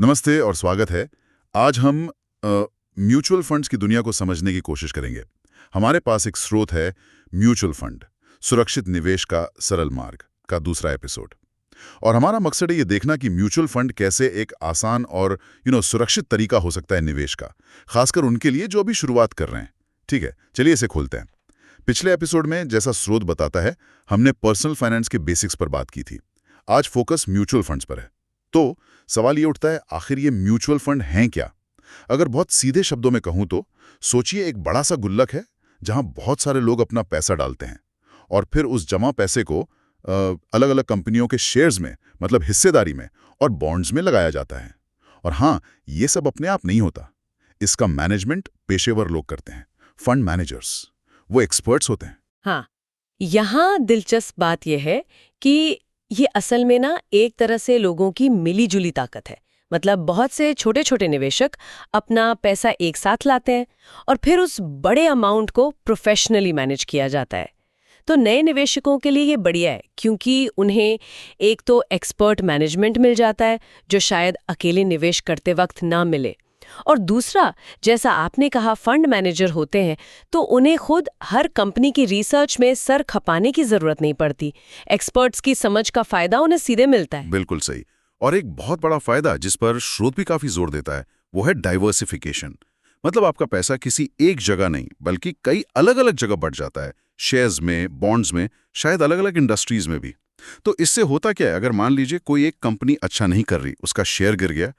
नमस्ते और स्वागत है। आज हम म्यूचुअल फंड्स की दुनिया को समझने की कोशिश करेंगे। हमारे पास एक स्रोत है, म्यूचुअल फंड सुरक्षित निवेश का सरल मार्ग का दूसरा एपिसोड। और हमारा मकसद है ये देखना कि म्यूचुअल फंड कैसे एक आसान और सुरक्षित तरीका हो सकता है निवेश का, खासकर उनके लिए जो अभी शुरुआत कर रहे हैं। ठीक है, चलिए इसे खोलते हैं। पिछले एपिसोड में जैसा स्रोत बताता है, हमने पर्सनल फाइनेंस के बेसिक्स पर बात की थी। आज फोकस म्यूचुअल फंड्स पर है। तो सवाल ये उठता है, आखिर ये म्यूचुअल फंड हैं क्या? अगर बहुत सीधे शब्दों में कहूं तो सोचिए एक बड़ा सा गुल्लक है जहां बहुत सारे लोग अपना पैसा डालते हैं और फिर उस जमा पैसे को अलग अलग कंपनियों के शेयर्स में, मतलब हिस्सेदारी में और बॉन्ड्स में लगाया जाता है। और हाँ, ये सब अपने आप नहीं होता। इसका मैनेजमेंट पेशेवर लोग करते हैं, फंड मैनेजर्स। वो एक्सपर्ट्स होते हैं। हाँ, यहाँ दिलचस्प बात यह है कि ये असल में ना एक तरह से लोगों की मिली-जुली ताकत है। मतलब बहुत से छोटे-छोटे निवेशक अपना पैसा एक साथ लाते हैं और फिर उस बड़े अमाउंट को प्रोफेशनली मैनेज किया जाता है। तो नए निवेशकों के लिए ये बढ़िया है क्योंकि उन्हें एक तो एक्सपर्ट मैनेजमेंट मिल जाता है जो शायद अकेले निवेश करते वक्त ना मिले, और दूसरा, जैसा आपने कहा, फंड मैनेजर होते हैं तो उन्हें खुद हर कंपनी की रिसर्च में सर खपाने की जरूरत नहीं पड़ती। एक्सपर्ट्स की समझ का फायदा उन्हें सीधे मिलता है। बिल्कुल सही। और एक बहुत बड़ा फायदा जिस पर स्रोत भी काफी जोर देता है, वो है डाइवर्सिफिकेशन। मतलब आपका पैसा किसी एक जगह नहीं बल्कि कई अलग अलग जगह बढ़ जाता है, शेयर्स में, बॉन्ड्स में, शायद अलग अलग इंडस्ट्रीज में भी। तो इससे होता क्या है, अगर मान लीजिए कोई एक कंपनी अच्छा नहीं कर रही, उसका शेयर गिर गया,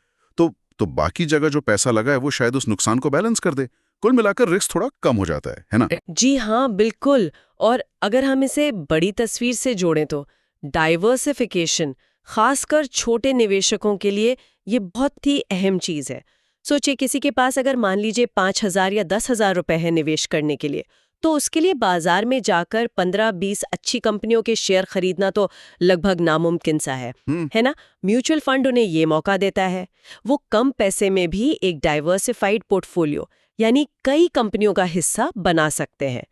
तो बाकी जगह जो पैसा लगा है वो शायद उस नुकसान को बैलेंस कर दे। कुल मिलाकर रिस्क थोड़ा कम हो जाता है ना? जी हाँ, बिल्कुल। और अगर हम इसे बड़ी तस्वीर से जोड़ें तो डाइवर्सिफिकेशन खासकर छोटे निवेशकों के लिए ये बहुत ही अहम चीज़ है। सोचिए किसी के पास अगर मान लीजिए 5,000 या 10,000 रुपए है निवेश करने के लिए, तो उसके लिए बाजार में जाकर 15-20 अच्छी कंपनियों के शेयर खरीदना तो लगभग नामुमकिन सा है ना? म्यूचुअल फंड उन्हें ये मौका देता है। वो कम पैसे में भी एक डाइवर्सिफाइड पोर्टफोलियो यानी कई कंपनियों का हिस्सा बना सकते हैं।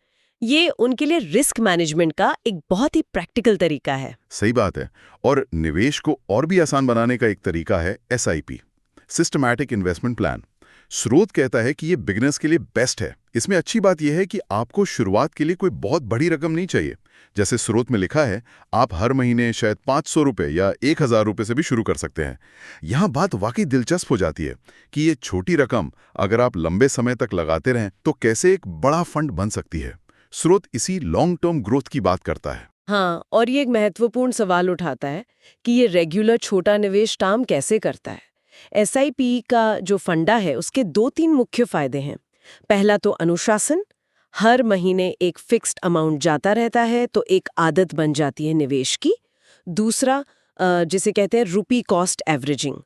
ये उनके लिए रिस्क मैनेजमेंट का एक बहुत ही प्रैक्टिकल तरीका है। सही बात है। और निवेश को और भी आसान बनाने का एक तरीका है एसआईपी, सिस्टमैटिक इन्वेस्टमेंट प्लान। स्रोत कहता है कि ये बिगिनर्स के लिए बेस्ट है। इसमें अच्छी बात यह है कि आपको शुरुआत के लिए कोई बहुत बड़ी रकम नहीं चाहिए। जैसे स्रोत में लिखा है, आप हर महीने शायद 500 रुपए या 1,000 रुपए से भी शुरू कर सकते हैं। यहाँ बात वाकई दिलचस्प हो जाती है कि ये छोटी रकम अगर आप लंबे समय तक लगाते रहें तो कैसे एक बड़ा फंड बन सकती है। स्रोत इसी लॉन्ग टर्म ग्रोथ की बात करता है। हाँ, और ये एक महत्वपूर्ण सवाल उठाता है कि ये रेगुलर छोटा निवेश काम कैसे करता है। एसआईपी का जो फंडा है उसके 2-3 मुख्य फायदे हैं। पहला तो अनुशासन, हर महीने एक फिक्स्ड अमाउंट जाता रहता है तो एक आदत बन जाती है निवेश की। दूसरा, जिसे कहते हैं रुपी कॉस्ट एवरेजिंग।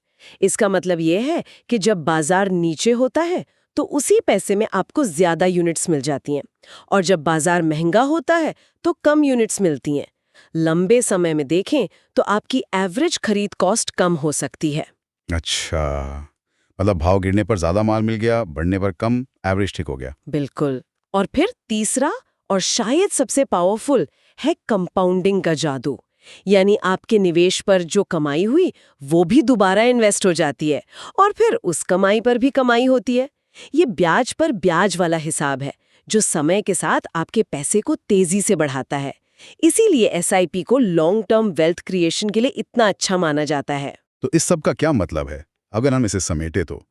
इसका मतलब ये है कि जब बाजार नीचे होता है तो उसी पैसे में आपको ज्यादा यूनिट्स मिल जाती हैं, और जब बाजार महंगा होता है तो कम यूनिट्स मिलती हैं। लंबे समय में देखें तो आपकी एवरेज खरीद कॉस्ट कम हो सकती है। अच्छा, मतलब भाव गिरने पर ज्यादा माल मिल गया, बढ़ने पर कम, एवरेज ठीक हो गया। बिल्कुल। और फिर तीसरा और शायद सबसे पावरफुल है कंपाउंडिंग का जादू। यानी आपके निवेश पर जो कमाई हुई वो भी दोबारा इन्वेस्ट हो जाती है और फिर उस कमाई पर भी कमाई होती है। ये ब्याज पर ब्याज वाला हिसाब है जो समय के साथ आपके पैसे को तेजी से बढ़ाता है। इसीलिए एसआईपी को लॉन्ग टर्म वेल्थ क्रिएशन के लिए इतना अच्छा माना जाता है। तो इस सब का क्या मतलब है? अगर हम इसे समेटे तो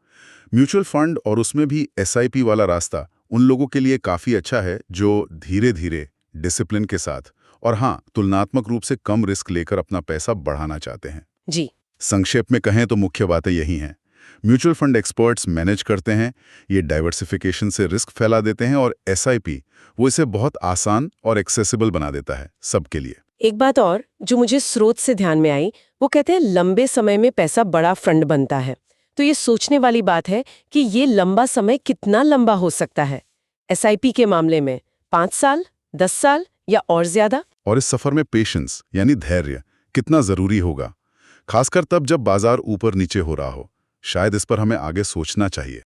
म्यूचुअल फंड और उसमें भी एसआईपी वाला रास्ता उन लोगों के लिए काफी अच्छा है जो धीरे धीरे, डिसिप्लिन के साथ और हाँ, तुलनात्मक रूप से कम रिस्क लेकर अपना पैसा बढ़ाना चाहते हैं। जी, संक्षेप में कहें तो मुख्य बातें यही हैं। म्यूचुअल फंड एक्सपर्ट्स मैनेज करते हैं, ये डाइवर्सिफिकेशन से रिस्क फैला देते हैं, और एसआईपी वो इसे बहुत आसान और एक्सेसिबल बना देता है सबके लिए। एक बात और जो मुझे स्रोत से ध्यान में आई, वो कहते हैं लंबे समय में पैसा बड़ा फंड बनता है। तो ये सोचने वाली बात है कि ये लंबा समय कितना लंबा हो सकता है एसआईपी के मामले में? 5 साल, 10 साल या और ज्यादा? और इस सफर में पेशेंस यानी धैर्य कितना जरूरी होगा, खासकर तब जब बाजार ऊपर नीचे हो रहा हो। शायद इस पर हमें आगे सोचना चाहिए।